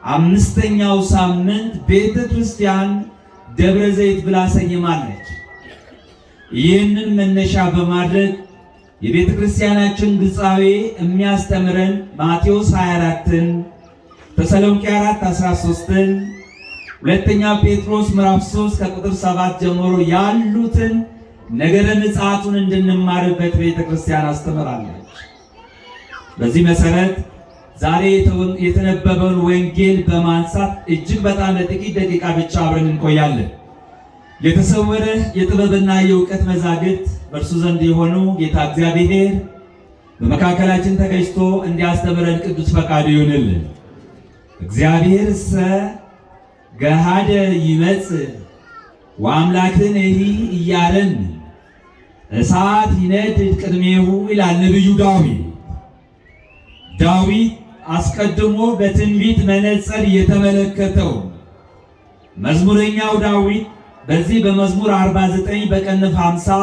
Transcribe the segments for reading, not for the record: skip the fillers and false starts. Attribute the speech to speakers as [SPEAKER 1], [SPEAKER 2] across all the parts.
[SPEAKER 1] አምስተኛው ሳምንት ቤተ ክርስቲያን ደብረ ዘይት ብላ ሰይማለች። ይህንን መነሻ በማድረግ የቤተ ክርስቲያናችን ግጻዌ የሚያስተምረን ማቴዎስ 24ን፣ ተሰሎንቄ 4:13ን፣ ሁለተኛ ጴጥሮስ ምዕራፍ 3 ከቁጥር 7 ጀምሮ ያሉትን ነገረ ምጽአቱን እንድንማርበት ቤተ ክርስቲያን አስተምራለች። በዚህ መሰረት ዛሬ የተነበበውን ወንጌል በማንሳት እጅግ በጣም ለጥቂት ደቂቃ ብቻ አብረን እንቆያለን። የተሰወረ የጥበብና የእውቀት መዛግብት በእርሱ ዘንድ የሆኑ ጌታ እግዚአብሔር በመካከላችን ተገኝቶ እንዲያስተምረን ቅዱስ ፈቃዱ ይሁንልን። እግዚአብሔር ገሃደ ይመጽእ ወአምላክን እያለን እሳት ይነድድ ቅድሜሁ ይላል ነቢዩ ዳዊት አስቀድሞ በትንቢት መነጽር የተመለከተው መዝሙረኛው ዳዊት በዚህ በመዝሙር 49 በቅንፍ 50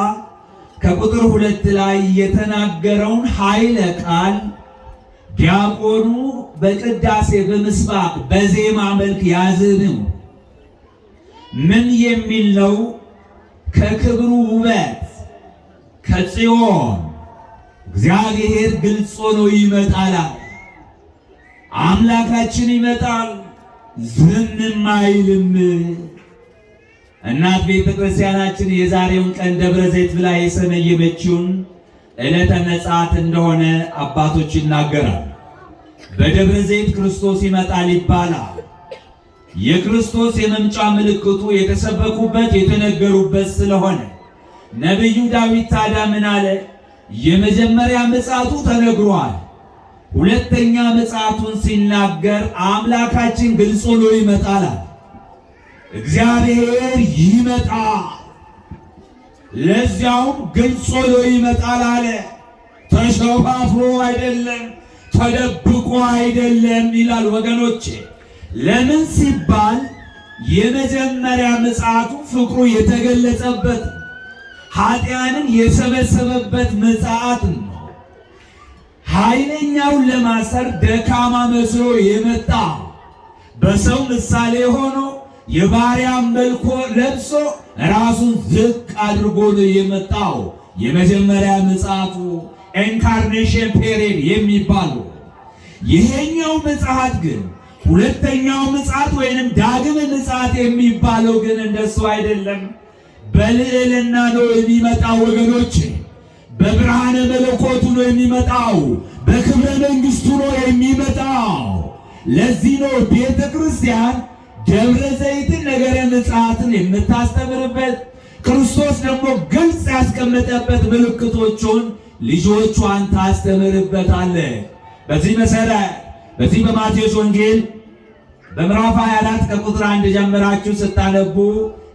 [SPEAKER 1] ከቁጥር 2 ላይ የተናገረውን ኃይለ ቃል ዲያቆኑ በቅዳሴ በምስባክ በዜማ መልክ ያዝንም ምን የሚል ነው? ከክብሩ ውበት ከጽዮን እግዚአብሔር ግልጽ ሆኖ ይመጣል። አምላካችን ይመጣል፣ ዝምም አይልም። እናት ቤተ ክርስቲያናችን የዛሬውን ቀን ደብረ ዘይት ብላ የሰየመችውን ዕለተ ምጽአት እንደሆነ አባቶች ይናገራል። በደብረ ዘይት ክርስቶስ ይመጣል ይባላል። የክርስቶስ የመምጫ ምልክቱ የተሰበኩበት የተነገሩበት ስለሆነ ነቢዩ ዳዊት ታዲያ ምን አለ? የመጀመሪያ ምጽአቱ ተነግሯል። ሁለተኛ ምጽአቱን ሲናገር አምላካችን ግልጽ ሆኖ ይመጣል። እግዚአብሔር ይመጣል፣ ለዚያውም ግልጽ ሆኖ ይመጣል አለ። ተሸፋፍሮ አይደለም፣ ተደብቆ አይደለም ይላል ወገኖቼ። ለምን ሲባል የመጀመሪያ ምጽአቱ ፍቅሩ የተገለጸበት ኃጢያንን የሰበሰበበት ምጽአት ነው። ኃይለኛውን ለማሰር ደካማ መስሎ የመጣ በሰው ምሳሌ ሆኖ የባሪያን መልክ ለብሶ ራሱን ዝቅ አድርጎ ነው የመጣው። የመጀመሪያ ምጽአቱ ኢንካርኔሽን ፔሪድ የሚባለው። ይሄኛው ምጽአት ግን ሁለተኛው ምጽአት ወይንም ዳግም ምጽአት የሚባለው ግን እንደሱ አይደለም። በልዕልና ነው የሚመጣው ወገኖች፣ በብርሃነ መለኮቱ ነው የሚመጣው፣ በክብረ መንግስቱ ነው የሚመጣው። ለዚህ ነው ቤተ ክርስቲያን ደብረ ዘይትን ነገረ ምጽአትን የምታስተምርበት፣ ክርስቶስ ደግሞ ግልጽ ያስቀመጠበት ምልክቶቹን ልጆቿን ታስተምርበታለ። በዚህ መሰረት በዚህ በማቴዎስ ወንጌል በምዕራፍ 24 ከቁጥር 1 ጀምራችሁ ስታነቡ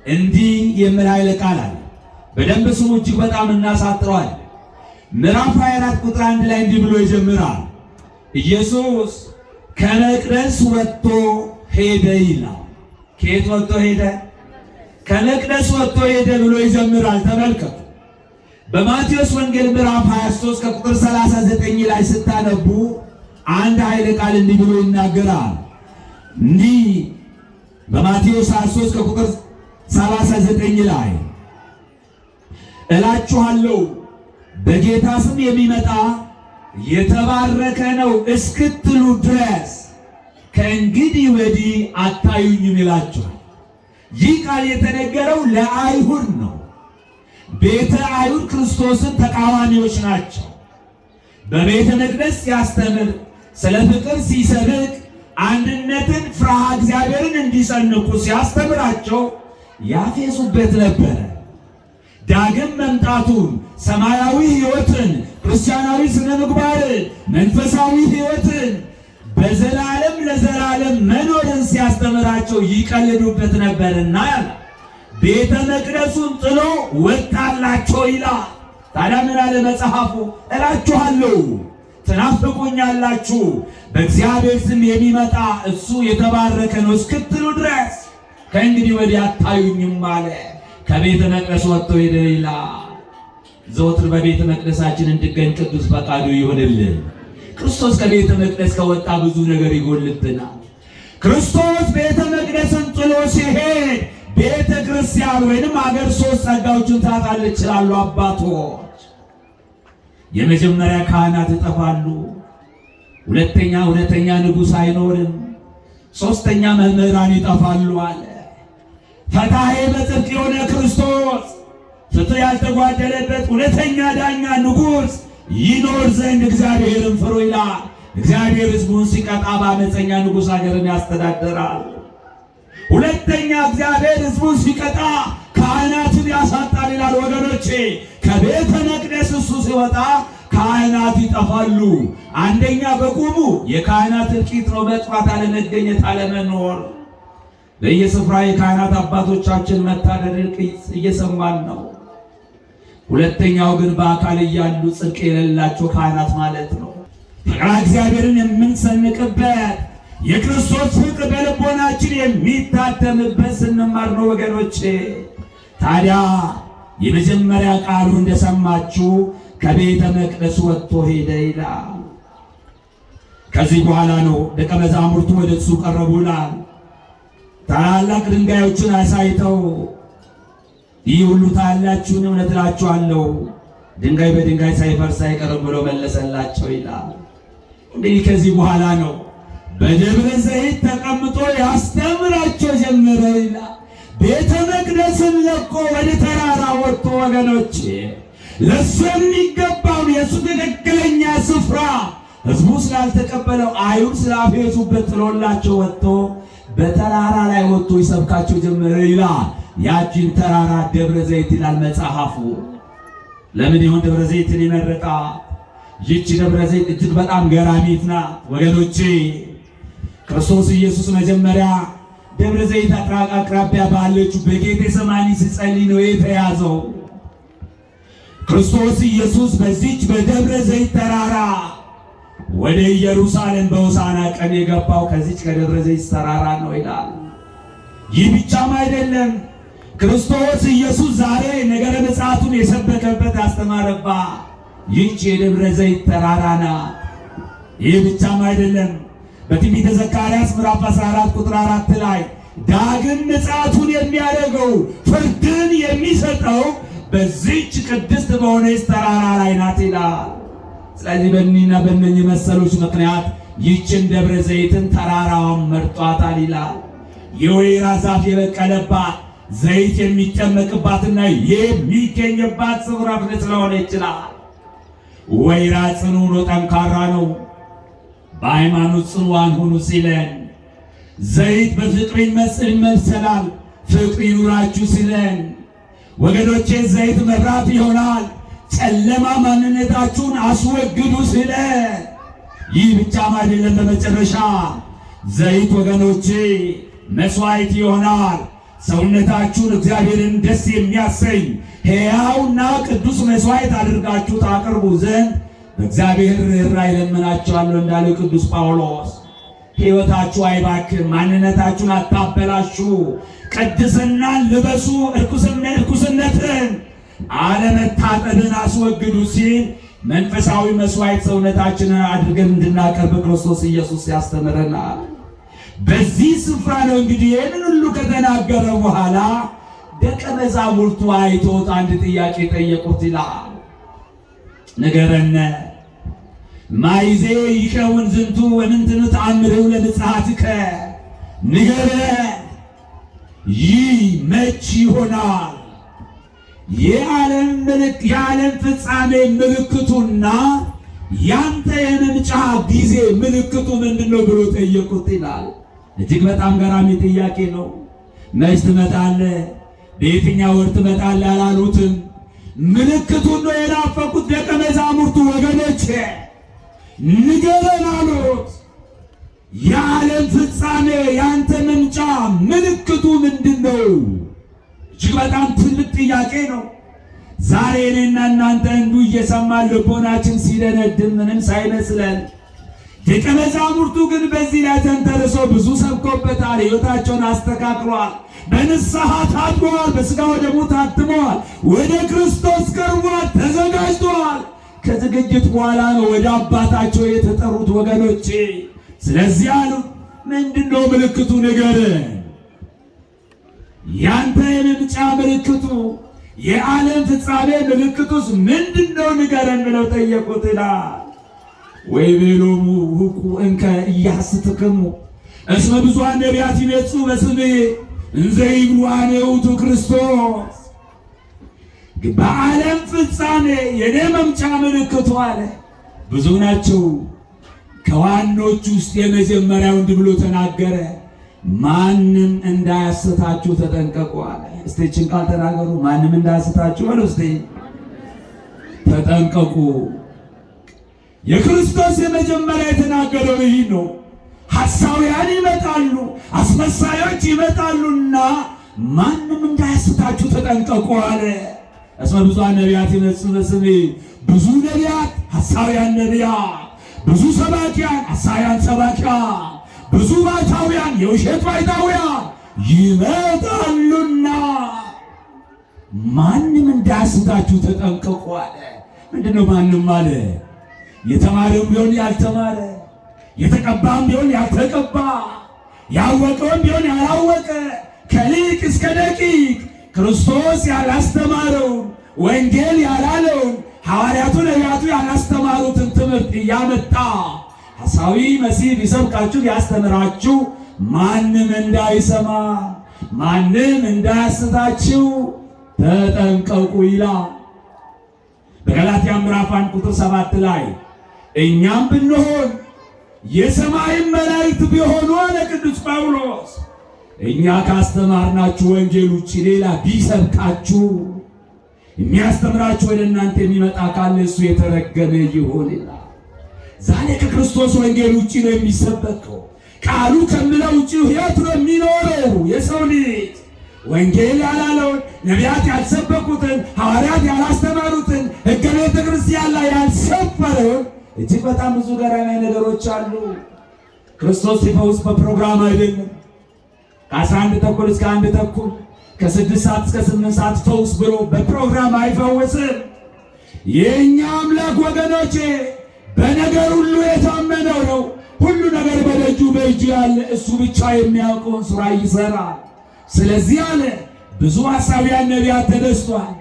[SPEAKER 1] እንዲህ የሚል ኃይለ ቃል አለ። በደንብ ስሙ፣ እጅግ በጣም እናሳጥረዋል። ምዕራፍ 24 ቁጥር 1 ላይ እንዲህ ብሎ ይጀምራል። ኢየሱስ ከመቅደስ ወጥቶ ሄደ ይላል። ከየት ወጥቶ ሄደ? ከመቅደስ ወጥቶ ሄደ ብሎ ይጀምራል። ተመልከቱ። በማቴዎስ ወንጌል ምዕራፍ 23 ከቁጥር 39 ላይ ስታነቡ አንድ ኃይለ ቃል እንዲህ ብሎ ይናገራል። እንዲህ በማቴዎስ 23 ከቁጥር 39 ላይ እላችኋለሁ በጌታ ስም የሚመጣ የተባረከ ነው እስክትሉ ድረስ ከእንግዲህ ወዲህ አታዩኝም ይላችኋል። ይህ ቃል የተነገረው ለአይሁድ ነው። ቤተ አይሁድ ክርስቶስን ተቃዋሚዎች ናቸው። በቤተ መቅደስ ሲያስተምር፣ ስለ ፍቅር ሲሰብክ፣ አንድነትን ፍርሃ እግዚአብሔርን እንዲሰንቁ ሲያስተምራቸው ያፌዙበት ነበረ። ዳግም መምጣቱን፣ ሰማያዊ ሕይወትን፣ ክርስቲያናዊ ስነ ምግባርን፣ መንፈሳዊ ሕይወትን በዘላለም ለዘላለም መኖርን ሲያስተምራቸው ይቀልዱበት ነበርና ያለ ቤተ መቅደሱን ጥሎ ወጣላቸው ይላል። ታዲያ ምን አለ መጽሐፉ? እላችኋለሁ ትናፍቁኛላችሁ፣ በእግዚአብሔር ስም የሚመጣ እሱ የተባረከ ነው እስክትሉ ድረስ ከእንግዲህ ወዲህ አታዩኝም አለ። ከቤተ መቅደስ ወጥቶ ሄደ ይላል። ዘወትር በቤተ መቅደሳችን እንድገኝ ቅዱስ ፈቃዱ ይሆንልን። ክርስቶስ ከቤተ መቅደስ ከወጣ ብዙ ነገር ይጎልብናል። ክርስቶስ ቤተ መቅደስን ጥሎ ሲሄድ ቤተ ክርስቲያን ወይንም አገር ሶስት ጸጋዎችን ታጣለች ይላሉ አባቶች። የመጀመሪያ ካህናት ይጠፋሉ፣ ሁለተኛ እውነተኛ ንጉሥ አይኖርም፣ ሶስተኛ መምህራን ይጠፋሉ አለ። ፈታሄ በጽድቅ የሆነ ክርስቶስ ፍትሕ ያልተጓደለበት እውነተኛ ዳኛ ንጉሥ ይኖር ዘንድ እግዚአብሔርን ፍሩ ይላል። እግዚአብሔር ሕዝቡን ሲቀጣ በአመፀኛ ንጉሥ ሀገርን ያስተዳድራል። ሁለተኛ እግዚአብሔር ሕዝቡን ሲቀጣ ካህናትን ያሳጣል ይላል። ወገኖቼ ከቤተ መቅደስ እሱ ሲወጣ ካህናት ይጠፋሉ። አንደኛ በቁሙ የካህናት እልቂት ነው፣ መጥፋት፣ አለመገኘት፣ አለመኖር። በየስፍራ የካህናት አባቶቻችን መታደር እልቂት እየሰማን ነው። ሁለተኛው ግን በአካል እያሉ ጽድቅ የሌላቸው ካህናት ማለት ነው። ፍቅረ እግዚአብሔርን የምንሰንቅበት የክርስቶስ ፍቅር በልቦናችን የሚታተምበት ስንማር ነው ወገኖቼ። ታዲያ የመጀመሪያ ቃሉ እንደሰማችሁ ከቤተ መቅደስ ወጥቶ ሄደ ይላል። ከዚህ በኋላ ነው ደቀ መዛሙርቱ ወደ እሱ ቀረቡ ይላል። ታላላቅ ድንጋዮችን አሳይተው ይህ ሁሉ ታያላችሁን? እውነት እላችኋለሁ ድንጋይ በድንጋይ ሳይፈርስ አይቀርም ብሎ መለሰላቸው ይላል። እንግዲህ ከዚህ በኋላ ነው በደብረ ዘይት ተቀምጦ ያስተምራቸው ጀመረ ይላል። ቤተ መቅደስን ለቆ ወደ ተራራ ወጥቶ ወገኖቼ ለእሱ የሚገባውን የእሱ ትክክለኛ ስፍራ ሕዝቡ ስላልተቀበለው አይሁድ ስላፌዙበት ጥሎላቸው ወጥቶ በተራራ ላይ ወጥቶ ይሰብካቸው ጀመረ ይላል። ያቺን ተራራ ደብረ ዘይት ይላል መጽሐፉ። ለምን ይሆን ደብረ ዘይትን የመረጣ? ይህች ደብረ ዘይት እጅግ በጣም ገራሚት ናት ወገኖቼ። ክርስቶስ ኢየሱስ መጀመሪያ ደብረ ዘይት አቅራቢያ ባለችው በጌቴሰማኒ ሲጸልይ ነው የተያዘው። ክርስቶስ ኢየሱስ በዚች በደብረ ዘይት ተራራ ወደ ኢየሩሳሌም በሆሳዕና ቀን የገባው ከዚች ከደብረ ዘይት ተራራ ነው ይላል። ይህ ብቻም አይደለም። ክርስቶስ ኢየሱስ ዛሬ ነገረ ምጽአቱን የሰበከበት ያስተማረባት ይህች የደብረ ዘይት ተራራ ናት። ይህ ብቻም አይደለም። በትንቢተ ዘካርያስ ምዕራፍ 14 ቁጥር 4 ላይ ዳግም ምጽአቱን የሚያደርገው ፍርድን የሚሰጠው በዚህች ቅድስት በሆነች ተራራ ላይ ናት ይላል። ስለዚህ በእኒህና በእነኚህ መሰሎች ምክንያት ይህችን ደብረ ዘይትን ተራራዋን መርጧታል ይላል። የወይራ ዛፍ የበቀለባት ዘይት የሚጨመቅባትና የሚገኝባት ስፍራ ስለሆነ ይችላል። ወይራ ጽኑ ነው፣ ጠንካራ ነው። በሃይማኖት ጽኑዓን ሁኑ ሲለን፣ ዘይት በፍቅር ይመሰላል፣ ፍቅር ይኑራችሁ ሲለን፣ ወገኖቼ ዘይት መብራት ይሆናል፣ ጨለማ ማንነታችሁን አስወግዱ ሲለን፣ ይህ ብቻም አይደለም። በመጨረሻ ዘይት ወገኖቼ መስዋዕት ይሆናል። ሰውነታችሁን እግዚአብሔርን ደስ የሚያሰኝ ሕያውና ቅዱስ መስዋዕት አድርጋችሁ ታቀርቡ ዘንድ በእግዚአብሔር ርኅራኄ እለምናችኋለሁ እንዳለው ቅዱስ ጳውሎስ። ሕይወታችሁ አይባክን፣ ማንነታችሁን አታበላሹ፣ ቅድስናን ልበሱ፣ እርኩስነትን አለመታጠብን አስወግዱ ሲል መንፈሳዊ መስዋዕት ሰውነታችንን አድርገን እንድናቀርብ ክርስቶስ ኢየሱስ ያስተምረናል። በዚህ ስፍራ ነው እንግዲህ ይህንን ሁሉ ከተናገረ በኋላ ደቀ መዛሙርቱ አይቶት አንድ ጥያቄ ጠየቁት ይላል። ንገረነ ማይዜ ይከውን ዝንቱ ወምንትኑ ተአምርሁ ለምጽአትከ፣ ንገረን ይህ መች ይሆናል? የዓለም ፍጻሜ ምልክቱና ያንተ የመምጫ ጊዜ ምልክቱ ምንድን ነው ብሎ ጠየቁት ይላል። እጅግ በጣም ገራሚ ጥያቄ ነው። መች ትመጣለህ? በየትኛው ወር ትመጣለህ አላሉትም። ምልክቱን ነው የናፈቁት ደቀ መዛሙርቱ። ወገኖቼ ንገረን አሉት። የዓለም ፍጻሜ ያንተ መምጫ ምልክቱ ምንድን ነው? እጅግ በጣም ትልቅ ጥያቄ ነው። ዛሬ እኔና እናንተ እንዱ እየሰማን ልቦናችን ሲደነድን ምንም ሳይመስለን፣ ደቀ መዛሙርቱ ግን በዚህ ላይ ተንተርሰው ብዙ ሰብኮበታል። ሕይወታቸውን አስተካክሏል። በንስሐ ታጥበዋል። በሥጋ ወደሙ ታትመዋል። ወደ ክርስቶስ ቀርቧል። ተዘጋጅተዋል። ከዝግጅት በኋላ ነው ወደ አባታቸው የተጠሩት ወገኖቼ። ስለዚህ አሉ ምንድነው ምልክቱ ንገረን? ያንተ የመምጫ ምልክቱ የዓለም ፍጻሜ ምልክቱስ ምንድነው ንገረን ብለው ጠየቁት ይላል። ወይቤሎሙ ውቁ እንከ ኢያስትክሙ እስመ ብዙኃን ነቢያት ይመጹ በስሜ እንዘ ይብሉ አነ ውእቱ ክርስቶስ። በዓለም ፍጻሜ የኔ መምጫ ምልክቱ አለ ብዙ ናቸው። ከዋኖች ውስጥ የመጀመሪያው እንዲህ ብሎ ተናገረ፣ ማንም እንዳያስታችሁ ተጠንቀቁ አለ። እስቲ ይህችን ቃል ተናገሩ። ማንም እንዳያስታችሁ አለ። እስቲ ተጠንቀቁ። የክርስቶስ የመጀመሪያ የተናገረው ይህ ነው። ሐሳውያን ይመጣሉ፣ አስመሳዮች ይመጣሉና ማንም እንዳያስታችሁ ተጠንቀቁ አለ። እስመ ብዙኃን ነቢያት ይመጹ በስሜ ብዙ ነቢያት፣ ሐሳውያን ነቢያት፣ ብዙ ሰባኪያን፣ ሐሳውያን ሰባኪያን፣ ብዙ ባሕታውያን፣ የውሸት ባሕታውያን ይመጣሉና ማንም እንዳያስታችሁ ተጠንቀቁ አለ። ምንድነው ማንም አለ? የተማረም ቢሆን ያልተማረ፣ የተቀባም ቢሆን ያልተቀባ፣ ያወቀውም ቢሆን ያላወቀ፣ ከሊቅ እስከ ደቂቅ ክርስቶስ ያላስተማረውን ወንጌል ያላለውን ሐዋርያቱ ነቢያቱ ያላስተማሩትን ትምህርት እያመጣ ሐሳዊ መሲህ ቢሰብካችሁ ቢያስተምራችሁ ማንም እንዳይሰማ ማንም እንዳያስታችሁ ተጠንቀቁ ይላል። በገላትያ ምዕራፍ 1 ቁጥር 7 ላይ እኛም ብንሆን የሰማይም መላእክት ቢሆኑ አለ ቅዱስ ጳውሎስ እኛ ካስተማርናችሁ ወንጌል ውጭ ሌላ ቢሰብካችሁ የሚያስተምራችሁ ወደ እናንተ የሚመጣ ካለ እሱ የተረገመ ይሁን ይላል። ዛሬ ከክርስቶስ ወንጌል ውጭ ነው የሚሰበከው። ቃሉ ከምለው ውጭ ሕይወት ነው የሚኖረው የሰው ልጅ። ወንጌል ያላለውን ነቢያት ያልሰበኩትን ሐዋርያት ያላስተማሩትን ሕገ ቤተ ክርስቲያን ላይ ያልሰፈረውን እጅግ በጣም ብዙ ገራሚ ነገሮች አሉ። ክርስቶስ ሲፈውስ በፕሮግራም አይደለም። ከ11 ተኩል እስከ 1 ተኩል ከ6 ሰዓት እስከ 8 ሰዓት ፈውስ ብሎ በፕሮግራም አይፈውስም። የእኛ አምላክ ወገኖቼ በነገር ሁሉ የታመነው ነው። ሁሉ ነገር በደጁ በእጁ ያለ እሱ ብቻ የሚያውቀውን ሥራ ይሰራል። ስለዚህ አለ ብዙ ሐሳውያን ነቢያት ተነስቷል።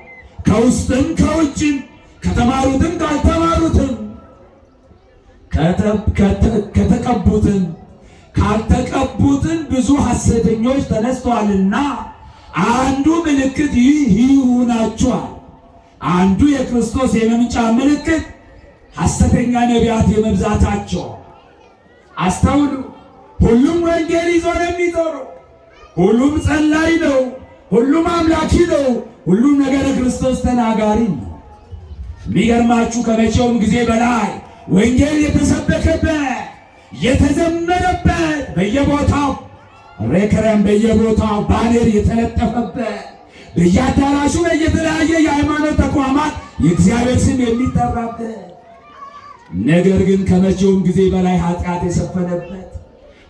[SPEAKER 1] ከውስጥም ከውጭም ከተማሩትም ካልተማሩትም ከተቀቡትም ካልተቀቡትም ብዙ ሐሰተኞች ተነስተዋልና አንዱ ምልክት ይህ ይሁናችኋል። አንዱ የክርስቶስ የመምጫ ምልክት ሐሰተኛ ነቢያት የመብዛታቸው። አስተውሉ። ሁሉም ወንጌል ይዞ ነው የሚዞሩ። ሁሉም ጸላይ ነው። ሁሉም አምላኪ ነው። ሁሉም ነገረ ክርስቶስ ተናጋሪ ነው። የሚገርማችሁ ከመቼውም ጊዜ በላይ ወንጌል የተሰበከበት የተዘመረበት በየቦታው ሬከረም በየቦታው ባነር የተለጠፈበት በየአዳራሹ በየተለያየ የሃይማኖት ተቋማት የእግዚአብሔር ስም የሚጠራበት ነገር ግን ከመቼውም ጊዜ በላይ ኃጢአት የሰፈነበት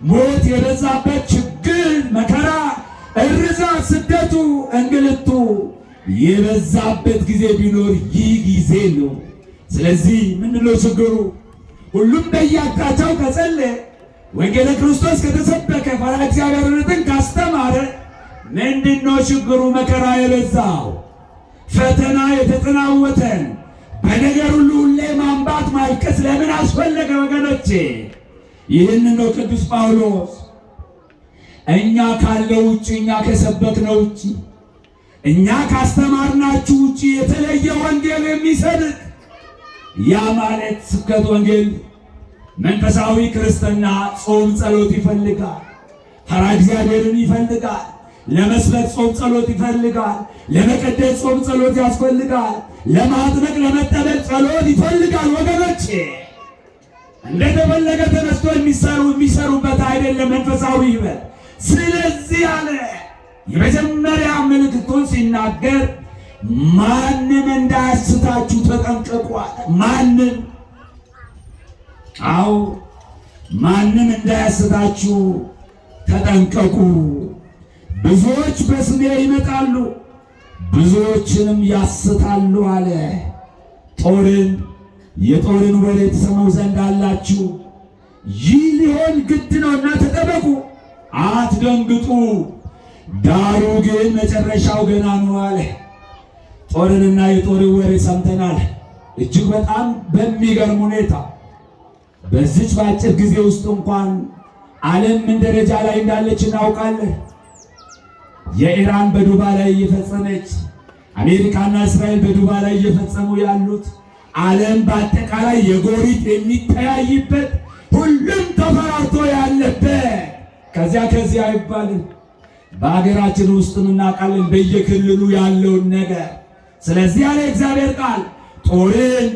[SPEAKER 1] ሞት የበዛበት ችግር፣ መከራ፣ እርዛት፣ ስደቱ፣ እንግልቱ የበዛበት ጊዜ ቢኖር ይህ ጊዜ ነው። ስለዚህ ምንድነው ችግሩ? ሁሉም በየአቅጣጫው ከጸለየ ወንጌለ ክርስቶስ ከተሰበከ ፈሪሃ እግዚአብሔርን ካስተማረ ምንድነው ችግሩ? መከራ የበዛው ፈተና የተጠናወተን በነገር ሁሉ ሁሌ ማንባት ማልቀስ ለምን አስፈለገ ወገኖቼ? ይህን ነው ቅዱስ ጳውሎስ እኛ ካለው ውጭ እኛ ከሰበክነው ውጭ እኛ ካስተማርናችሁ ውጭ የተለየ ወንጌል የሚሰብክ ያ ማለት ስብከት ወንጌል መንፈሳዊ ክርስትና ጾም ጸሎት ይፈልጋል። ፈሪሃ እግዚአብሔርን ይፈልጋል። ለመስበክ ጾም ጸሎት ይፈልጋል። ለመቀደስ ጾም ጸሎት ያስፈልጋል። ለማጥመቅ ለመጠበቅ ጸሎት ይፈልጋል። ወገኖቼ እንደተፈለገ ተነስቶ የሚሰሩበት አይደለም መንፈሳዊ ሕይወት። ስለዚህ አለ የመጀመሪያ ምልክቱን ሲናገር ማንም እንዳያስታችሁ ተጠንቀቁ አለ። ማንም አዎ ማንም እንዳያስታችሁ ተጠንቀቁ። ብዙዎች በስሜ ይመጣሉ ብዙዎችንም ያስታሉ አለ። የጦርን ወሬ ትሰሙ ዘንድ አላችሁ፣ ይህ ሊሆን ግድ ነውና ተጠበቁ፣ አትደንግጡ። ዳሩ ግን መጨረሻው ገና ነው አለ። ጦርንና የጦርን ወሬ ሰምተናል። እጅግ በጣም በሚገርም ሁኔታ በዚች በአጭር ጊዜ ውስጥ እንኳን ዓለም ምን ደረጃ ላይ እንዳለች እናውቃለን። የኢራን በዱባይ ላይ እየፈጸመች፣ አሜሪካና እስራኤል በዱባይ ላይ እየፈጸሙ ያሉት ዓለም በአጠቃላይ የጎሪጥ የሚተያይበት ሁሉም ተፈራርቶ ያለበት ከዚያ አይባልም። በሀገራችን ውስጥ እናውቃለን በየክልሉ ያለውን ነገር። ስለዚህ ያለ እግዚአብሔር ቃል ጦርን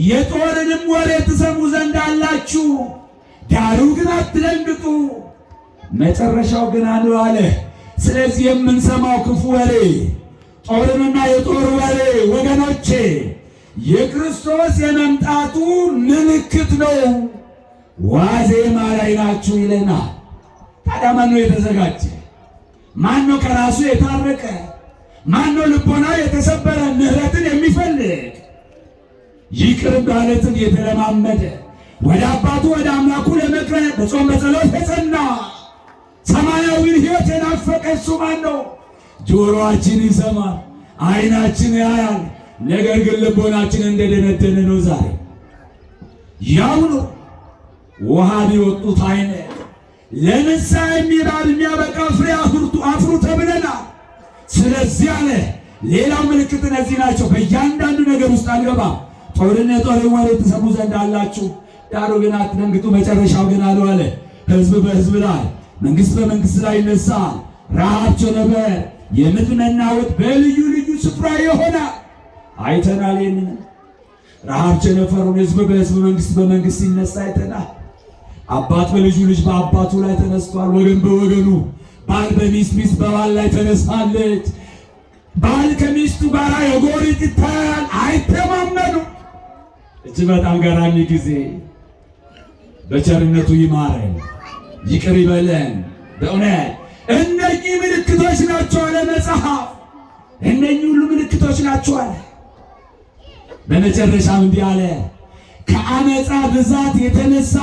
[SPEAKER 1] የጦርንም ወሬ ትሰሙ ዘንድ አላችሁ፣ ዳሩ ግን አትደንግጡ፣ መጨረሻው ግን ነው አለ። ስለዚህ የምንሰማው ክፉ ወሬ፣ ጦርንና የጦር ወሬ ወገኖቼ የክርስቶስ የመምጣቱ ምልክት ነው። ዋዜማ ላይ ናችሁ ይለናል። ታዲያ ማን ነው የተዘጋጀ? ማን ነው ከራሱ የታረቀ? ማን ነው ልቦናው የተሰበረ ምሕረትን የሚፈልግ ይቅር ማለትን የተለማመደ ወደ አባቱ ወደ አምላኩ ለመቅረብ በጾም በጸሎት የጸና ሰማያዊን ሕይወት የናፈቀ እሱ ማን ነው? ጆሮአችን ይሰማል፣ ዓይናችን ያያል፣ ነገር ግን ልቦናችን እንደደነደነ ነው። ዛሬ ያው ነው ውሃ ቢወጡት አይነት ለንስሐ የሚያበቃ ፍሬ አፍሩ ተብለናል። ስለዚህ አለ ሌላው ምልክት እነዚህ ናቸው። በእያንዳንዱ ነገር ውስጥ አልገባም። ጦርነት የጦርን ወሬ ትሰሙ ዘንድ አላችሁ፣ ዳሩ ግን አትደንግጡ፣ መጨረሻው ግን አለ። ሕዝብ በሕዝብ ላይ፣ መንግሥት በመንግሥት ላይ ይነሳል። ረሃብ፣ ቸነፈር፣ የምድር መናወጥ በልዩ ልዩ ስፍራ ይሆናል። አይተናል። ይህንን ረሃብ ቸነፈሩን ሕዝብ በሕዝብ መንግሥት በመንግሥት ይነሳ አይተናል። አባት በልጁ ልጅ በአባቱ ላይ ተነስቷል። ወገን በወገኑ፣ ባል በሚስት ሚስት በባል ላይ ተነሳለች። ባል ከሚስቱ ጋር የጎሪጥ ይታያል፣ አይተማመኑ። እጅግ በጣም ገራሚ ጊዜ። በቸርነቱ ይማረን፣ ይቅር ይበለን። በእውነት እነኚህ ምልክቶች ናቸው አለ መጽሐፍ። እነኚህ ሁሉ ምልክቶች ናቸው አለ። በመጨረሻም እንዲህ አለ፣ ከአመፃ ብዛት የተነሳ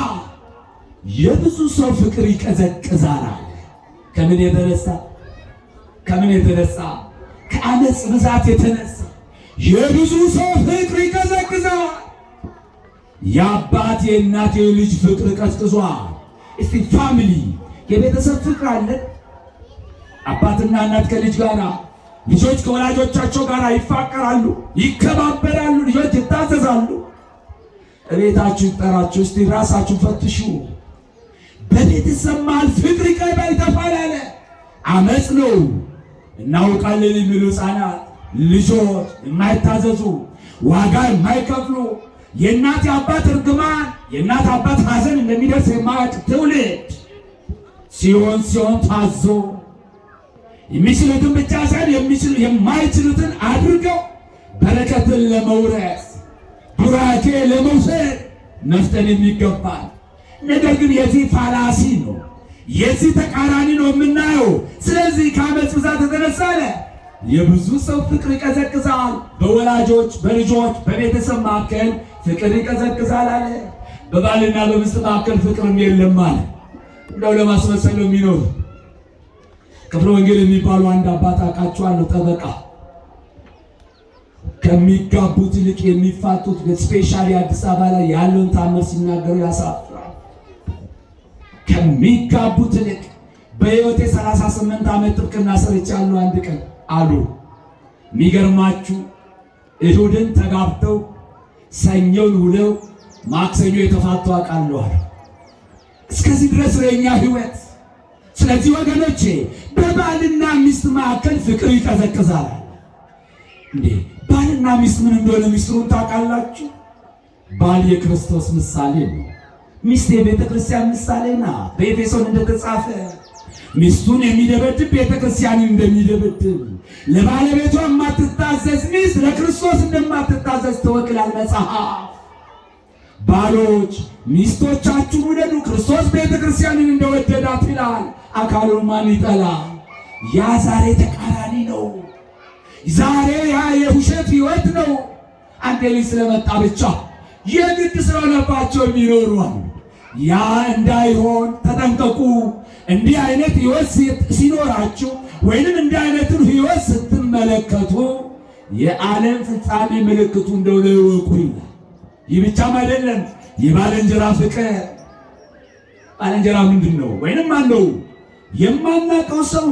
[SPEAKER 1] የብዙ ሰው ፍቅር ይቀዘቅዛል አለ። ከምን የተነሳ? ከምን የተነሳ? ከአመፅ ብዛት የተነሳ የብዙ ሰው ፍቅር ይቀዘቅዛል። የአባት የእናት የልጅ ፍቅር ቀዝቅዟል። እስቲ ፋሚሊ የቤተሰብ ፍቅር አለ። አባትና እናት ከልጅ ጋር፣ ልጆች ከወላጆቻቸው ጋር ይፋቀራሉ፣ ይከባበራሉ፣ ልጆች ይታዘዛሉ። እቤታችሁ ይጠራችሁ። እስቲ ራሳችሁ ፈትሹ። በቤተሰብ መሃል ፍቅር ይጠፋል አለ። አመፅ ነው እናውቃለን የሚሉ ሕፃናት ልጆች የማይታዘዙ ዋጋ የማይከፍሉ የእናት የአባት እርግማን የእናት አባት ሐዘን እንደሚደርስ የማያውቅ ትውልድ ሲሆን ታዞ የሚችሉትን ብቻ ሳይሆን የማይችሉትን አድርገው በረከትን ለመውረስ ቡራኬ ለመውሰድ መፍጠን የሚገባል። ነገር ግን የዚህ ፋላሲ ነው፣ የዚህ ተቃራኒ ነው የምናየው። ስለዚህ ከአመፅ ብዛት የተነሳ አለ የብዙ ሰው ፍቅር ይቀዘቅዛል። በወላጆች በልጆች በቤተሰብ መካከል ፍቅር ይቀዘቅዛል አለ። በባልና በሚስት መካከል ፍቅርም የለም አለ። እንደው ለማስመሰል ነው የሚኖር። ክፍለ ወንጌል የሚባሉ አንድ አባት አውቃቸዋለሁ። ጠበቃ ከሚጋቡት ይልቅ የሚፋቱት ስፔሻሊ አዲስ አበባ ላይ ያለውን ታምር ሲናገሩ ያሳፍራል። ከሚጋቡት ይልቅ በሕይወቴ 38 ዓመት ጥብቅና ሰርቻለሁ አንድ ቀን አሉ። የሚገርማችሁ እሁድን ተጋብተው ሰኞን ውለው ማክሰኞ የተፋቱ አውቃለሁ አሉ። እስከዚህ ድረስ የኛ ሕይወት። ስለዚህ ወገኖቼ በባልና ሚስት መካከል ፍቅር ይቀዘቅዛል። እንዴ ባልና ሚስት ምን እንደሆነ ሚስጥሩን ታውቃላችሁ? ባል የክርስቶስ ምሳሌ ነው። ሚስት የቤተ ክርስቲያን ምሳሌ ናት። በኤፌሶን እንደተጻፈ ሚስቱን የሚደበድብ ቤተ ክርስቲያንን እንደሚደበድብ፣ ለባለቤቷ የማትታዘዝ ሚስት ለክርስቶስ እንደማትታዘዝ ተወክላል መጽሐፍ። ባሎች ሚስቶቻችሁን ውደዱ፣ ክርስቶስ ቤተ ክርስቲያንን እንደወደዳት ይላል። አካሉን ማን ይጠላል? ያ ዛሬ ተቃራኒ ነው። ዛሬ ያ የውሸት ሕይወት ነው። አንድ ልጅ ስለመጣ ብቻ የግድ ስለሆነባቸው የሚኖሩ አሉ። ያ እንዳይሆን ተጠንቀቁ። እንዲህ አይነት ሕይወት ሲኖራችሁ ወይንም እንዲህ አይነቱን ሕይወት ስትመለከቱ የዓለም ፍጻሜ ምልክቱ እንደሆነ ይወቁ ይላል። ይህ ብቻም አይደለም፣ የባልንጀራ ፍቅር። ባልንጀራ ምንድን ነው? ወይንም ማነው? የማናውቀው ሰው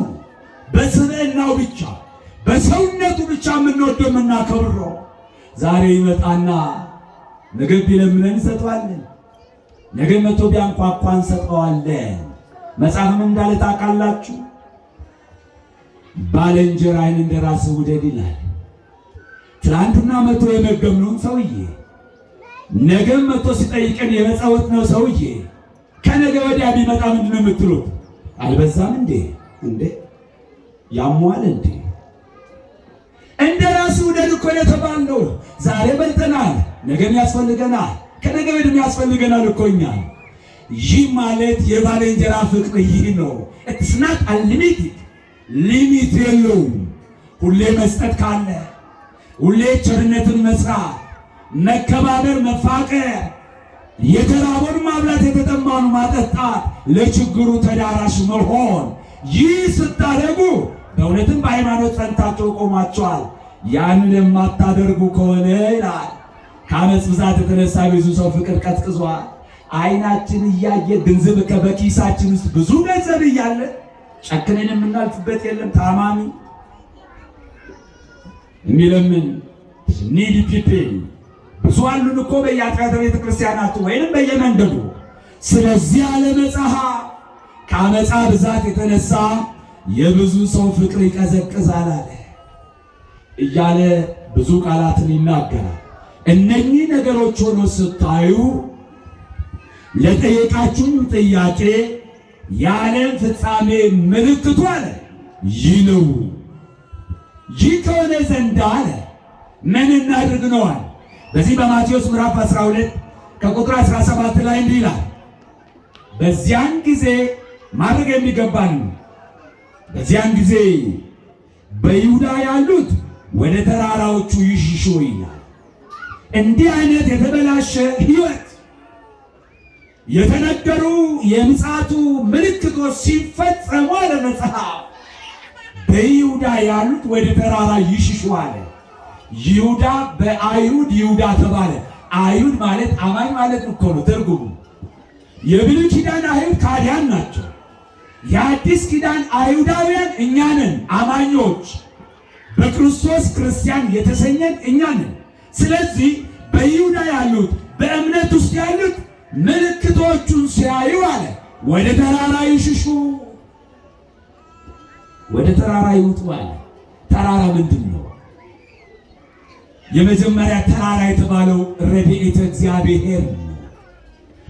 [SPEAKER 1] በስብዕናው ብቻ በሰውነቱ ብቻ የምንወደው የምናከብረው ዛሬ ይመጣና ምግብ ቢለምነን እንሰጠዋለን። ነገ መቶ ቢያንኳኳ እንሰጠዋለን። መጽሐፍም እንዳለ ታውቃላችሁ፣ ባልንጀራህን እንደ ራስህ ውደድ ይላል። ትናንትና መቶ የመገብነውን ሰውዬ ነገም መቶ ሲጠይቀን የመጸወትነው ሰውዬ ከነገ ወዲያ ቢመጣ ምንድን ነው የምትሉት? አልበዛም እንዴ? ያሟል እንዴ? እንደ ራስህ ውደድ እኮ የተባልነው። ዛሬ በልተናል፣ ነገም ያስፈልገናል፣ ከነገ ወዲያም ያስፈልገናል እኮ እኛ። ይህ ማለት የባልንጀራ ፍቅር ይህ ነው። ኢትስ ናት አንሊሚትድ፣ ሊሚት የለውም። ሁሌ መስጠት ካለ፣ ሁሌ ቸርነትን መስራት፣ መከባበር፣ መፋቀር፣ የተራበውን ማብላት፣ የተጠማውን ማጠጣት፣ ለችግሩ ተዳራሽ መሆን፣ ይህ ስታደርጉ በእውነትም በሃይማኖት ጸንታችሁ ቆማችኋል። ያንን የማታደርጉ ከሆነ ይላል ከዓመፅ ብዛት የተነሳ ብዙ ሰው ፍቅር ቀዝቅዟል። ዓይናችን እያየ ገንዘብ በኪሳችን ውስጥ ብዙ ገንዘብ እያለ ጨክነን የምናልፍበት የለም። ታማሚ የሚለምን ኒድ ፒፕል ብዙ አሉን እኮ በየአጥቢያተ ቤተ ክርስቲያናቱ ወይንም በየመንገዱ። ስለዚህ ያለ መጽሐፍ ከዓመፃ ብዛት የተነሳ የብዙ ሰው ፍቅር ይቀዘቅዛል አለ እያለ ብዙ ቃላትን ይናገራል። እነኚህ ነገሮች ሆኖ ስታዩ ለጠየቃችሁም ጥያቄ የዓለም ፍጻሜ ምልክቱ አለ ይህ ነው። ይህ ከሆነ ዘንድ አለ ምን እናድርግ ነዋል? በዚህ በማቴዎስ ምዕራፍ 12 ከቁጥር 17 ላይ እንዲህ ይላል፣ በዚያን ጊዜ ማድረግ የሚገባን በዚያን ጊዜ በይሁዳ ያሉት ወደ ተራራዎቹ ይሽሹ ይላል። እንዲህ አይነት የተበላሸ ሕይወት የተነገሩ የምጽአቱ ምልክቶች ሲፈጸሙ አለ መጽሐፍ በይሁዳ ያሉት ወደ ተራራ ይሽሹ አለ። ይሁዳ በአይሁድ ይሁዳ ተባለ። አይሁድ ማለት አማኝ ማለት እኮ ነው ትርጉሙ። የብሉይ ኪዳን አይሁድ ካዲያን ናቸው። የአዲስ ኪዳን አይሁዳውያን እኛ ነን፣ አማኞች በክርስቶስ ክርስቲያን የተሰኘን እኛ ነን። ስለዚህ በይሁዳ ያሉት በእምነት ውስጥ ያሉት ምልክቶቹን ሲያዩ አለ ወደ ተራራ ይሽሹ፣ ወደ ተራራ ይውጡ አለ። ተራራ ምንድን ነው? የመጀመሪያ ተራራ የተባለው ረድኤተ እግዚአብሔር ነው።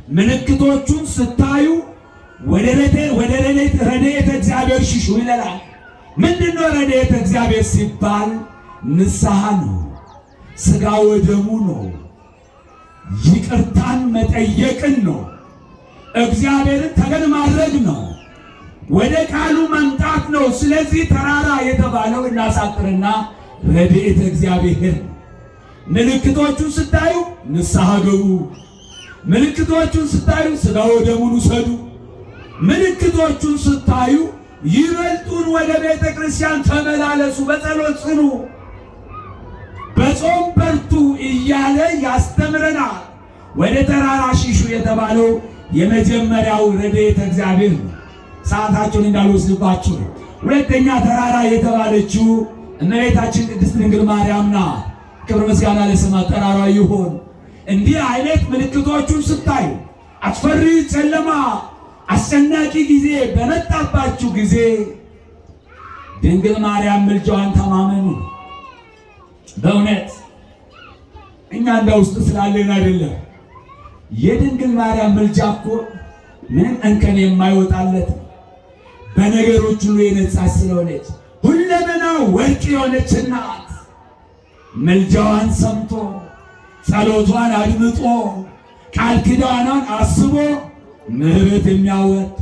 [SPEAKER 1] ምልክቶቹን ስታዩ ወደ ረድኤተ እግዚአብሔር ሽሹ ይላል። ምንድነው ረድኤተ እግዚአብሔር ሲባል? ንስሐ ነው፣ ሥጋ ወደሙ ነው፣ ይቅርታን መጠየቅን ነው፣ እግዚአብሔርን ተገን ማድረግ ነው፣ ወደ ቃሉ መምጣት ነው። ስለዚህ ተራራ የተባለው እናሳጥርና ረድኤተ እግዚአብሔር ነው። ምልክቶቹን ስታዩ ንስሐ ገቡ። ምልክቶቹን ስታዩ ሥጋ ወደሙን ውሰዱ። ምልክቶቹን ስታዩ ይበልጡን ወደ ቤተ ክርስቲያን ተመላለሱ፣ በጸሎት ጽኑ፣ በጾም በርቱ እያለ ያስተምረናል። ወደ ተራራ ሽሹ የተባለው የመጀመሪያው ረድኤተ እግዚአብሔር ነው። ሰዓታቸውን እንዳልወስድባችሁ። ሁለተኛ ተራራ የተባለችው እመቤታችን ቅድስት ድንግል ማርያም ናት። ክብር ምስጋና ለስሟ ተራራ ይሁን። እንዲህ አይነት ምልክቶቹን ስታዩ አስፈሪ ጨለማ አስጨናቂ ጊዜ በመጣባችሁ ጊዜ ድንግል ማርያም ምልጃዋን ተማመኑ። በእውነት እኛ እንደ ውስጥ ስላለን አይደለም። የድንግል ማርያም ምልጃ እኮ ምንም እንከን የማይወጣለት በነገሮች ሁሉ የነጻች ስለሆነች ሁለመና ወርቅ የሆነች ናት። ምልጃዋን ሰምቶ ጸሎቷን አድምጦ ቃል ኪዳኗን አስቦ ምሕረት የሚያወርድ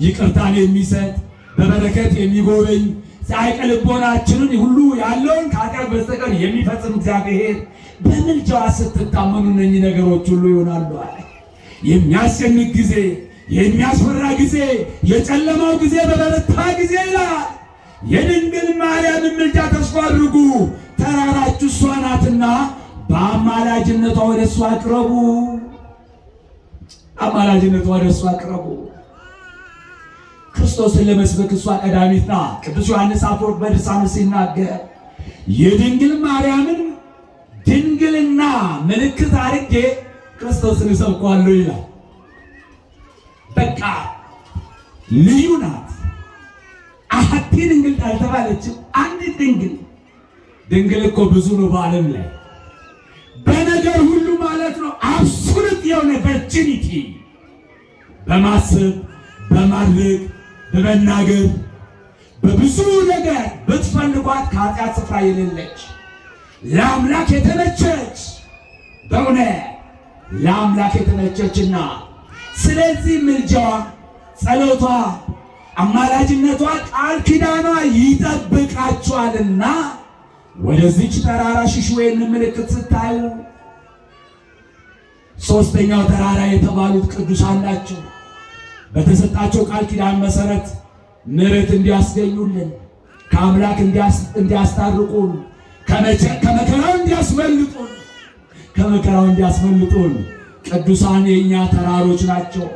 [SPEAKER 1] ይቅርታን የሚሰጥ በበረከት የሚጎበኝ ጻድቅ ልቦናችንን ሁሉ ያለውን ከኃጢአት በስተቀር የሚፈጽም እግዚአብሔር በምልጃዋ ስትታመኑ እነኚህ ነገሮች ሁሉ ይሆናሉ አለ። የሚያስጨንቅ ጊዜ፣ የሚያስፈራ ጊዜ፣ የጨለማው ጊዜ በበረታ ጊዜ ይላል የድንግል ማርያምን ምልጃ ተስፋ አድርጉ። ተራራችሁ እሷ ናትና በአማላጅነቷ ወደ እሷ አቅረቡ። አማላጅነቷ ወደ እሷ አቅረቡ። ክርስቶስን ለመስበክ እሷ ቀዳሚት ናት። ቅዱስ ዮሐንስ አፈወርቅ በድርሳኑ ሲናገር የድንግል ማርያምን ድንግልና ምልክት አድርጌ ክርስቶስን እሰብከዋለሁ ይላል። በቃ ልዩ ናት። አሐቲ ድንግል አልተባለችም። አንድ ድንግል። ድንግል እኮ ብዙ ነው በዓለም ላይ በነገር ሁሉ ማለት ነው። አብሶሉት የሆነ ቨርጂኒቲ በማሰብ በማድረግ በመናገር በብዙ ነገር ብትፈልጓት ከኃጢአት ስፍራ የሌለች ለአምላክ የተመቸች በእውነት ለአምላክ የተመቸችና ስለዚህ ምልጃዋ፣ ጸሎቷ፣ አማላጅነቷ፣ ቃል ኪዳኗ ይጠብቃችኋልና ወደዚች ተራራ ሽሹ። ይህን ምልክት ስታዩ ሦስተኛው ተራራ የተባሉት ቅዱሳን ናቸው። በተሰጣቸው ቃል ኪዳን መሰረት ምሕረት እንዲያስገኙልን፣ ከአምላክ እንዲያስታርቁን፣ ከመከራው እንዲያስመልጡን ቅዱሳን የእኛ ተራሮች ናቸው።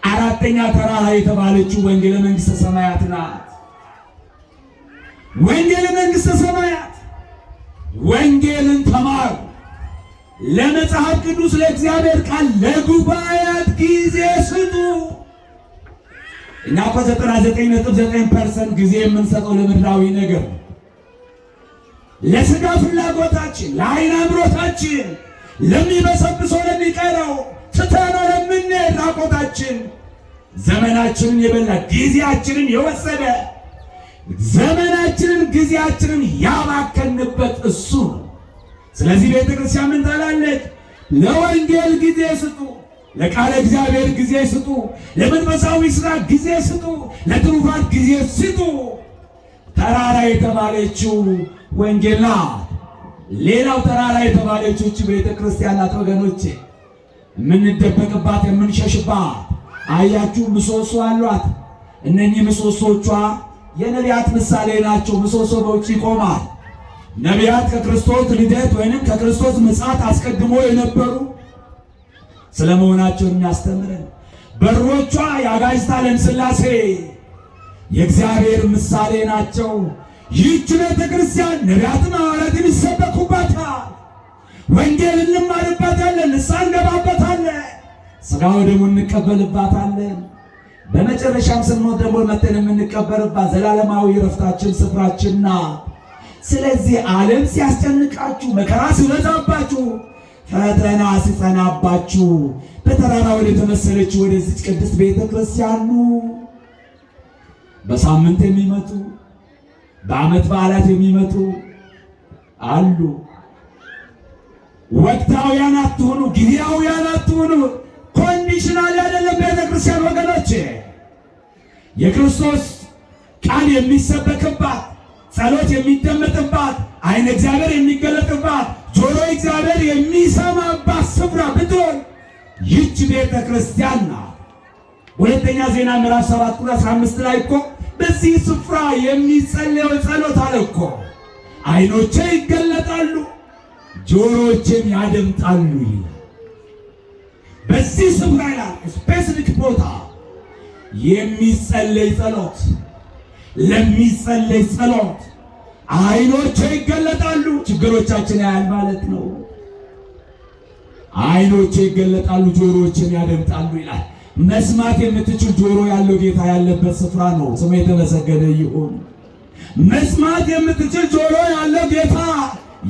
[SPEAKER 1] አራተኛ ተራራ የተባለችው ወንጌለ መንግሥተ ሰማያት ናት። ወንጌለ መንግሥተ ሰማያት ወንጌልን ተማሩ። ለመጽሐፍ ቅዱስ ለእግዚአብሔር ቃል ለጉባኤያት ጊዜ ስጡ። እኛ እኮ 99.9% ጊዜ የምንሰጠው ለምድራዊ ነገር ነው። ለሥጋ ፍላጎታችን፣ ለዓይን አምሮታችን፣ ለሚበሰብሰው ለሚቀረው ትተነው ለምንሄድ ራቆታችን ዘመናችንን የበላ ጊዜያችንን የወሰደ ዘመናችንን ጊዜያችንን ያባከንበት እሱ ነው። ስለዚህ ቤተ ክርስቲያን ምን ትላለች? ለወንጌል ጊዜ ስጡ፣ ለቃለ እግዚአብሔር ጊዜ ስጡ፣ ለመንፈሳዊ ሥራ ጊዜ ስጡ፣ ለትሩፋት ጊዜ ስጡ። ተራራ የተባለችው ወንጌል ናት። ሌላው ተራራ የተባለችው እቺ ቤተ ክርስቲያን ናት። ወገኖቼ የምንደበቅባት የምንሸሽባት። አያችሁ፣ ምሰሶ አሏት። እነኚህ ምሰሶቿ የነቢያት ምሳሌ ናቸው። ምሰሶ በውጭ ይቆማል። ነቢያት ከክርስቶስ ልደት ወይንም ከክርስቶስ ምጽአት አስቀድሞ የነበሩ ስለመሆናቸው የሚያስተምረን። በሮቿ የአጋዕዝተ ዓለም ሥላሴ የእግዚአብሔር ምሳሌ ናቸው። ይህች ቤተ ክርስቲያን ነቢያትም ሐዋርያትም ይሰበኩባታል። ወንጌል እንማርባታለን፣ ንስሐ እንገባበታለን፣ ሥጋ ወደሙን እንቀበልባታለን። በመጨረሻም ስንሞት ደግሞ መተን የምንቀበርባት ዘላለማዊ ዕረፍታችን ስፍራችን ናት። ስለዚህ ዓለም ሲያስጨንቃችሁ፣ መከራ ሲበዛባችሁ፣ ፈተና ሲጸናባችሁ በተራራ ወደ ተመሰለችው ወደዚች ቅድስት ቤተ ክርስቲያን ኑ። በሳምንት የሚመጡ በዓመት በዓላት የሚመጡ አሉ። ወቅታውያን አትሆኑ፣ ጊዜያውያን አትሆኑ። ኮንዲሽናል አይደለም ቤተ ክርስቲያን ወገኖቼ። የክርስቶስ ቃል የሚሰበክባት፣ ጸሎት የሚደመጥባት፣ ዓይነ እግዚአብሔር የሚገለጥባት፣ ጆሮ እግዚአብሔር የሚሰማባት ስፍራ ብትሆን ይህች ቤተ ክርስቲያን ናት። ሁለተኛ ዜና ምዕራፍ 7 ቁጥር 15 ላይ እኮ በዚህ ስፍራ የሚጸለየው ጸሎት አለ እኮ ዓይኖቼ ይገለጣሉ ጆሮቼም ያደምጣሉ ይላል። በዚህ ስፍራ ይላል ስፔሲፊክ ቦታ የሚጸለይ ጸሎት፣ ለሚጸለይ ጸሎት ዓይኖቼ ይገለጣሉ፣ ችግሮቻችን ያያል ማለት ነው። ዓይኖቼ ይገለጣሉ ጆሮቼም ያደምጣሉ ይላል። መስማት የምትችል ጆሮ ያለው ጌታ ያለበት ስፍራ ነው። ስሙ የተመሰገነ ይሁን። መስማት የምትችል ጆሮ ያለው ጌታ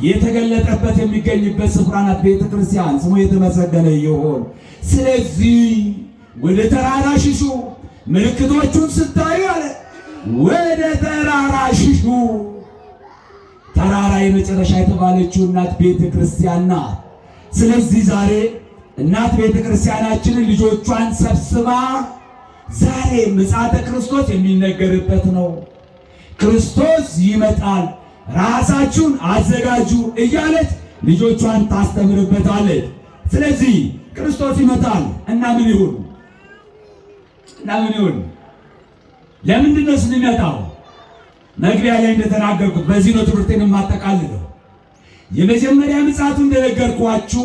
[SPEAKER 1] የተገለጠበት የሚገኝበት ስፍራ ናት ቤተ ክርስቲያን። ስሙ የተመሰገነ ይሁን። ስለዚህ ወደ ተራራ ሽሹ። ምልክቶቹን ስታዩ አለ ወደ ተራራ ሽሹ። ተራራ የመጨረሻ የተባለችው እናት ቤተ ክርስቲያን ናት። ስለዚህ ዛሬ እናት ቤተ ክርስቲያናችንን ልጆቿን ሰብስባ ዛሬ ምጽአተ ክርስቶስ የሚነገርበት ነው። ክርስቶስ ይመጣል፣ ራሳችሁን አዘጋጁ እያለች ልጆቿን ታስተምርበታለች። ስለዚህ ክርስቶስ ይመጣል እና ምን ይሁን? ለምንድን ነው የሚመጣው? መግቢያ ላይ እንደተናገርኩት በዚህ ነው ትምህርቴን የማጠቃልለው። የመጀመሪያ ምጽአቱ እንደነገርኳችሁ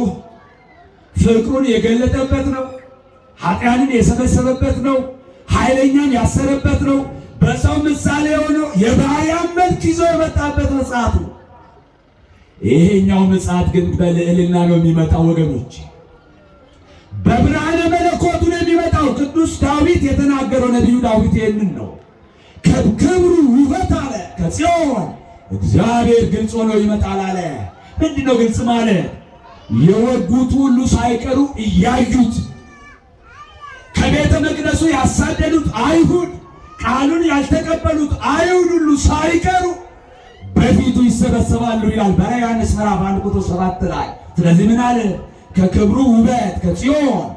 [SPEAKER 1] ፍቅሩን የገለጠበት ነው። ኃጢአንን የሰበሰበበት ነው። ኃይለኛን ያሰረበት ነው። በሰው ምሳሌ የሆነው የባሪያን መልክ ይዞ የመጣበት ምጽአት ነው። ይሄኛው ምጽአት ግን በልዕልና ነው የሚመጣው ወገኖች። በብርሃነ መለኮቱ ነው የሚመጣው። ቅዱስ ዳዊት የተናገረው ነቢዩ ዳዊት ይህንን ነው። ከክብሩ ውበት አለ ከጽዮን እግዚአብሔር ግልጽ ሆኖ ይመጣል አለ። ምንድን ነው ግልጽ ማለት? የወጉት ሁሉ ሳይቀሩ እያዩት፣ ከቤተ መቅደሱ ያሳደዱት አይሁድ፣ ቃሉን ያልተቀበሉት አይሁድ ሁሉ ሳይቀሩ በፊቱ ይሰበሰባሉ ይላል በዮሐንስ ምዕራፍ 1 ቁጥር 7 ላይ። ስለዚህ ምን አለ? ከክብሩ ውበት ከጽዮን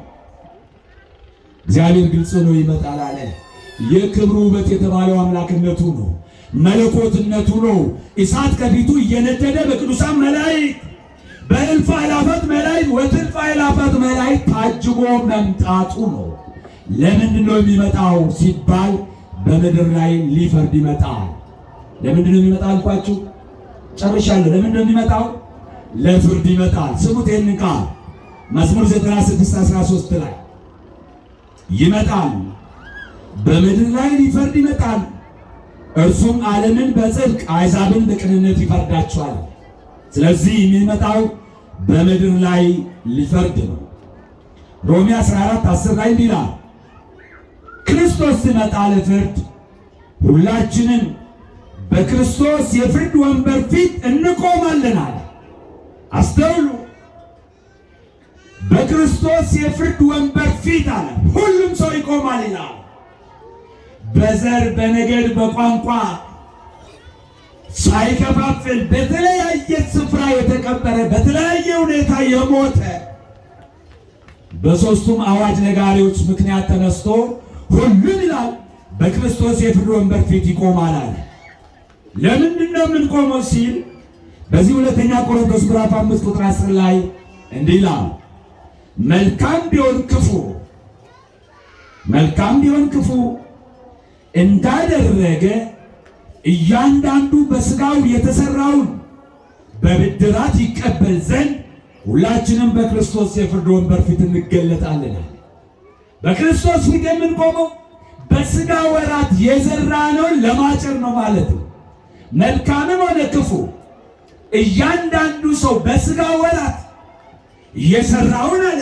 [SPEAKER 1] እግዚአብሔር ግልጽ ሆኖ ይመጣል አለ። የክብሩ ውበት የተባለው አምላክነቱ ነው፣ መለኮትነቱ ነው። እሳት ከፊቱ እየነደደ በቅዱሳን መላእክት በእልፍ አእላፋት መላእክት ወትልፍ አእላፋት መላእክት ታጅቦ መምጣቱ ነው። ለምንድን ነው የሚመጣው ሲባል በምድር ላይ ሊፈርድ ይመጣል። ለምንድን ነው የሚመጣው አልኳችሁ? ጨርሻለሁ። ለምንድን ነው የሚመጣው? ለፍርድ ይመጣል። ስሙት ይህንን ቃል መዝሙር 96:13 ላይ ይመጣል፣ በምድር ላይ ሊፈርድ ይመጣል፣ እርሱም ዓለምን በጽድቅ አሕዛብን በቅንነት ይፈርዳቸዋል። ስለዚህ የሚመጣው በምድር ላይ ሊፈርድ ነው። ሮሜ 14:10 ላይ ይላል ክርስቶስ ሲመጣ ለፍርድ ሁላችንን በክርስቶስ የፍርድ ወንበር ፊት እንቆማለን አለ። አስተውሉ። በክርስቶስ የፍርድ ወንበር ፊት አለ ሁሉም ሰው ይቆማል ይላል። በዘር በነገድ በቋንቋ ሳይከፋፍል በተለያየ ስፍራ የተቀበረ በተለያየ ሁኔታ የሞተ በሦስቱም አዋጅ ነጋሪዎች ምክንያት ተነስቶ ሁሉም ይላል በክርስቶስ የፍርድ ወንበር ፊት ይቆማል አለ። ለምንድን ነው የምንቆመው ሲል በዚህ ሁለተኛ ቆሮንቶስ ምዕራፍ 5 ቁጥር 10 ላይ እንዲህ ይላል፣ መልካም ቢሆን ክፉ እንዳደረገ እያንዳንዱ በሥጋው የተሰራውን በብድራት ይቀበል ዘንድ ሁላችንም በክርስቶስ የፍርድ ወንበር ፊት እንገለጣለን። በክርስቶስ ፊት የምንቆመው በሥጋ ወራት የዘራነውን ለማጨር ነው ማለት ነው። መልካምም ሆነ ክፉ እያንዳንዱ ሰው በሥጋ ወራት የሰራውን አለ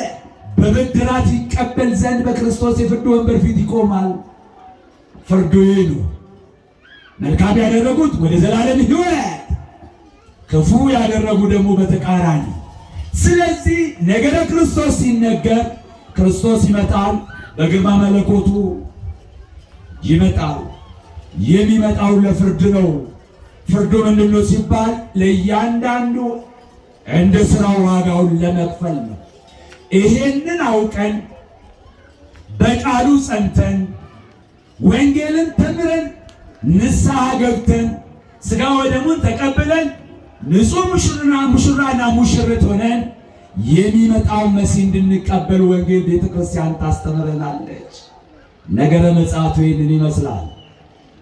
[SPEAKER 1] በብድራት ይቀበል ዘንድ በክርስቶስ የፍርድ ወንበር ፊት ይቆማል። ፍርዱ ይህ ነው። መልካም ያደረጉት ወደ ዘላለም ሕይወት፣ ክፉ ያደረጉ ደግሞ በተቃራኒ። ስለዚህ ነገረ ክርስቶስ ሲነገር ክርስቶስ ይመጣል፣ በግርማ መለኮቱ ይመጣል። የሚመጣው ለፍርድ ነው። ፍርዱ ምንድን ነው ሲባል ለእያንዳንዱ እንደ ሥራው ዋጋውን ለመክፈል ነው። ይሄንን አውቀን በቃሉ ጸንተን ወንጌልን ተምረን ንስሐ ገብተን ሥጋ ወደሙን ተቀብለን ንጹሕ ሙሽራና ሙሽሪት ሆነን የሚመጣው መሲህ እንድንቀበል ወንጌል ቤተ ክርስቲያን ታስተምረናለች። ነገረ ምጽአቱ ይህንን ይመስላል።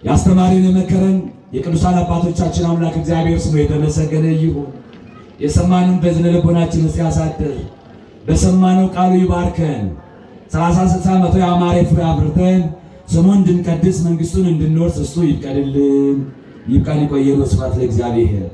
[SPEAKER 1] ያስተማረን የመከረን የቅዱሳን አባቶቻችን አምላክ እግዚአብሔር ስሙ የተመሰገነ ይሁን። የሰማነውን በዝነ ልቦናችን ውስጥ ያሳድር። በሰማነው ቃሉ ይባርከን። 30 60 መቶ ያማረ ፍሬ አፍርተን ስሙን እንድንቀድስ መንግሥቱን እንድንወርስ እሱ ይፍቀድልን። ይብቃን። ይቆየን። ስብሐት ለእግዚአብሔር።